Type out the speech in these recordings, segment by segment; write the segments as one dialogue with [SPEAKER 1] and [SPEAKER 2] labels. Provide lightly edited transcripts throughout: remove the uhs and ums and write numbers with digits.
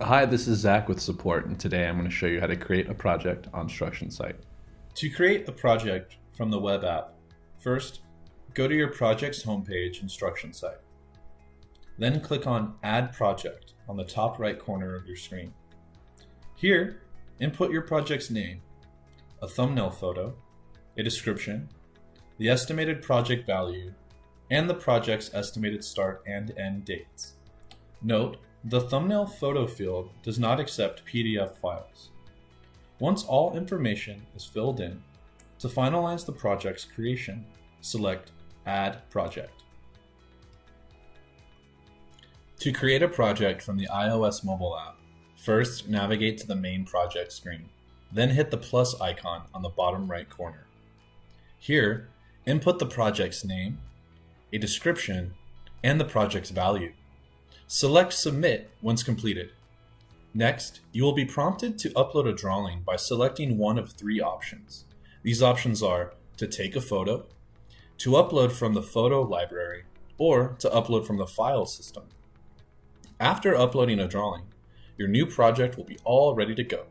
[SPEAKER 1] Hi, this is Zach with support, and today I'm going to show you how to create a project on StructionSite.
[SPEAKER 2] To create a project from the web app, first, go to your project's homepage in StructionSite. Then click on Add Project on the top right corner of your screen. Here, input your project's name, a thumbnail photo, a description, the estimated project value, and the project's estimated start and end dates. Note, the thumbnail photo field does not accept PDF files. Once all information is filled in, to finalize the project's creation, select Add Project. To create a project from the iOS mobile app, first navigate to the main project screen, then hit the plus icon on the bottom right corner. Here, input the project's name, a description, and the project's value. Select Submit once completed. Next, you will be prompted to upload a drawing by selecting one of three options. These options are to take a photo, to upload from the photo library, or to upload from the file system. After uploading a drawing, your new project will be all ready to go.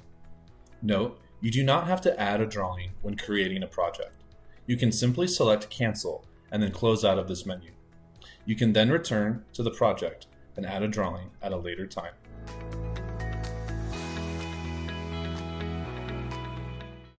[SPEAKER 2] Note, you do not have to add a drawing when creating a project. You can simply select Cancel and then close out of this menu. You can then return to the project and add a drawing at a later time.